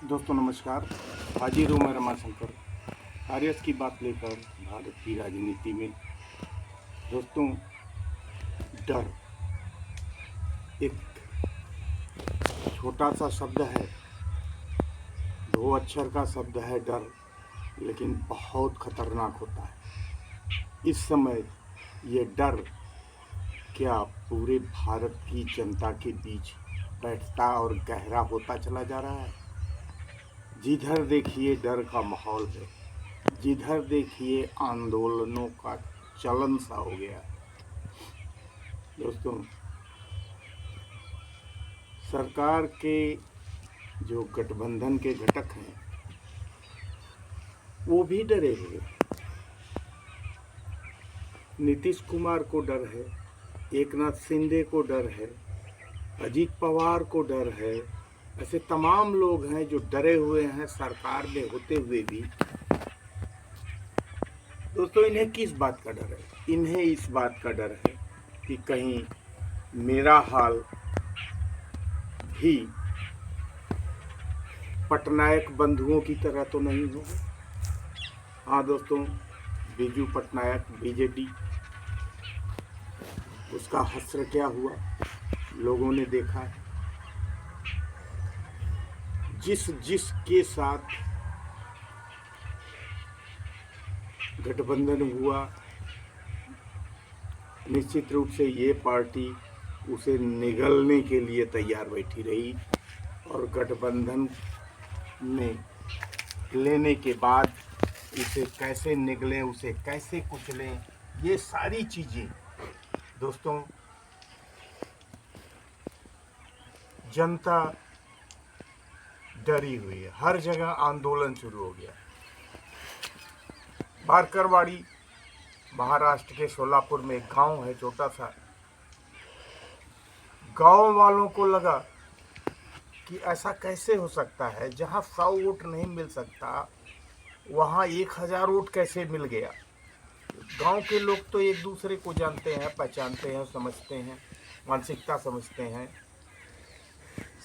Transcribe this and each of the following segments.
दोस्तों नमस्कार। हाजिर हूँ मैं रमाशंकर आर्यस की बात लेकर भारत की राजनीति में। दोस्तों, डर एक छोटा सा शब्द है, 2 अक्षर का शब्द है डर, लेकिन बहुत खतरनाक होता है। इस समय ये डर क्या पूरे भारत की जनता के बीच बैठता और गहरा होता चला जा रहा है। जिधर देखिए डर का माहौल है, जिधर देखिए आंदोलनों का चलन सा हो गया। दोस्तों, सरकार के जो गठबंधन के घटक हैं वो भी डरे हुए हैं। नीतीश कुमार को डर है, एकनाथ शिंदे को डर है, अजीत पवार को डर है। ऐसे तमाम लोग हैं जो डरे हुए हैं सरकार में होते हुए भी। दोस्तों, इन्हें किस बात का डर है? इन्हें इस बात का डर है कि कहीं मेरा हाल भी पटनायक बंधुओं की तरह तो नहीं होगा। हाँ दोस्तों, बीजू पटनायक बीजेडी, उसका हश्र क्या हुआ लोगों ने देखा। जिस के साथ गठबंधन हुआ, निश्चित रूप से ये पार्टी उसे निगलने के लिए तैयार बैठी रही और गठबंधन में लेने के बाद उसे कैसे निगलें, उसे कैसे कुचलें, ये सारी चीज़ें दोस्तों जनता डरी हुई है। हर जगह आंदोलन शुरू हो गया। बारकरवाड़ी महाराष्ट्र के सोलापुर में एक गांव है, छोटा सा। गांव वालों को लगा कि ऐसा कैसे हो सकता है, जहां 100 वोट नहीं मिल सकता वहां 1000 वोट कैसे मिल गया। गांव के लोग तो एक दूसरे को जानते हैं, पहचानते हैं, समझते हैं, मानसिकता समझते हैं,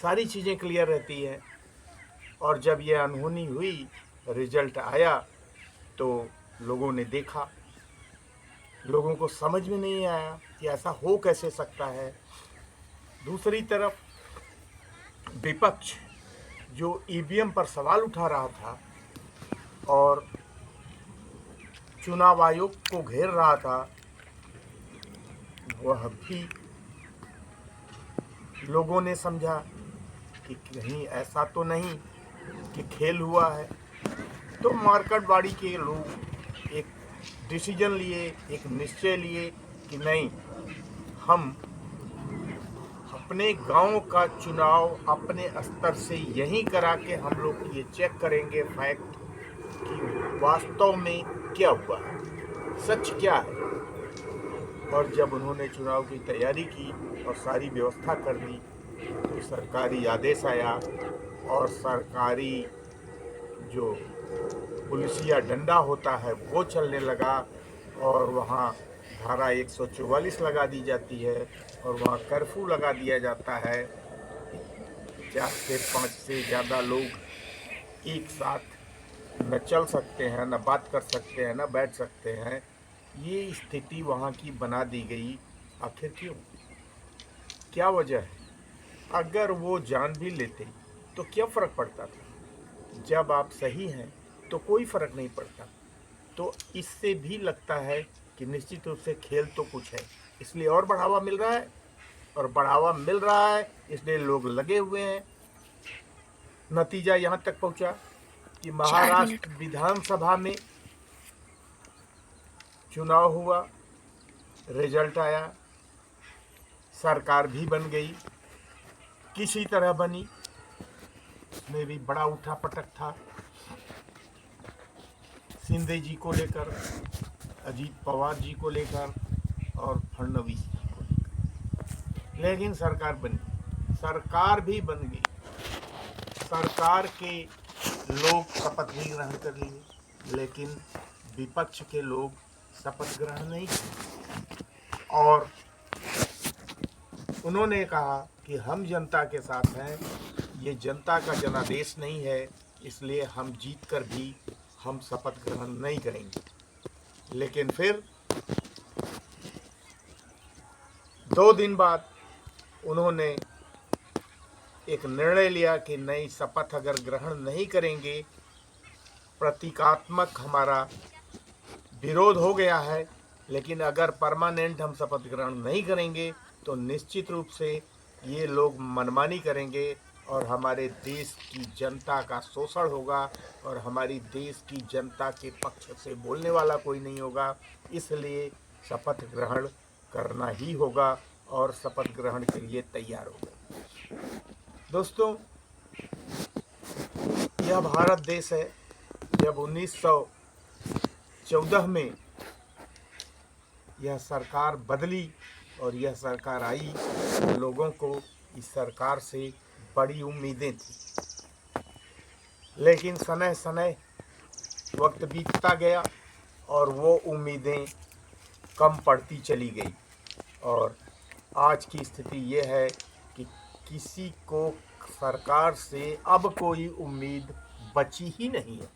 सारी चीज़ें क्लियर रहती है। और जब यह अनहोनी हुई, रिजल्ट आया तो लोगों ने देखा, लोगों को समझ में नहीं आया कि ऐसा हो कैसे सकता है। दूसरी तरफ विपक्ष जो ईवीएम पर सवाल उठा रहा था और चुनाव आयोग को घेर रहा था, वह भी लोगों ने समझा कि कहीं ऐसा तो नहीं कि खेल हुआ है। तो मार्केटवाड़ी के लोग एक डिसीजन लिए, एक निश्चय लिए कि नहीं, हम अपने गांव का चुनाव अपने स्तर से यहीं करा के हम लोग ये चेक करेंगे फैक्ट कि वास्तव में क्या हुआ है, सच क्या है। और जब उन्होंने चुनाव की तैयारी की और सारी व्यवस्था कर दी तो सरकारी आदेश आया और सरकारी जो पुलिसिया डंडा होता है वो चलने लगा और वहाँ धारा 144 लगा दी जाती है और वहाँ कर्फ्यू लगा दिया जाता है। 4 से 5 से ज़्यादा लोग एक साथ न चल सकते हैं, न बात कर सकते हैं, न बैठ सकते हैं। ये स्थिति वहाँ की बना दी गई। आखिर क्यों? क्या वजह है? अगर वो जान भी लेते तो क्या फ़र्क पड़ता था? जब आप सही हैं तो कोई फ़र्क नहीं पड़ता। तो इससे भी लगता है कि निश्चित रूप से खेल तो कुछ है, इसलिए और बढ़ावा मिल रहा है, और बढ़ावा मिल रहा है इसलिए लोग लगे हुए हैं। नतीजा यहाँ तक पहुँचा कि महाराष्ट्र विधानसभा में चुनाव हुआ, रिजल्ट आया, सरकार भी बन गई, किसी तरह बनी। उसमें भी बड़ा उठापटक था शिंदे जी को लेकर, अजीत पवार जी को लेकर और फडणवीस जी को लेकर। लेकिन सरकार बनी, सरकार भी बन गई। सरकार के लोग शपथ भी ग्रहण कर लिए, लेकिन विपक्ष के लोग शपथ ग्रहण नहीं किए और उन्होंने कहा कि हम जनता के साथ हैं, ये जनता का जनादेश नहीं है, इसलिए हम जीत कर भी हम शपथ ग्रहण नहीं करेंगे। लेकिन फिर 2 दिन बाद उन्होंने एक निर्णय लिया कि नई शपथ अगर ग्रहण नहीं करेंगे, प्रतीकात्मक हमारा विरोध हो गया है, लेकिन अगर परमानेंट हम शपथ ग्रहण नहीं करेंगे तो निश्चित रूप से ये लोग मनमानी करेंगे और हमारे देश की जनता का शोषण होगा और हमारी देश की जनता के पक्ष से बोलने वाला कोई नहीं होगा। इसलिए शपथ ग्रहण करना ही होगा और शपथ ग्रहण के लिए तैयार हो गए। दोस्तों, यह भारत देश है। जब 1914 में यह सरकार बदली और यह सरकार आई, तो लोगों को इस सरकार से बड़ी उम्मीदें थी। लेकिन समय समय वक्त बीतता गया और वो उम्मीदें कम पड़ती चली गई और आज की स्थिति ये है कि किसी को सरकार से अब कोई उम्मीद बची ही नहीं है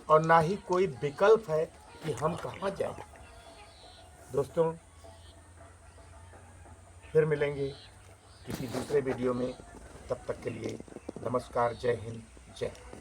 और ना ही कोई विकल्प है कि हम कहाँ जाएं। दोस्तों, फिर मिलेंगे किसी दूसरे वीडियो में। तब तक के लिए नमस्कार, जय हिंद, जय भारत।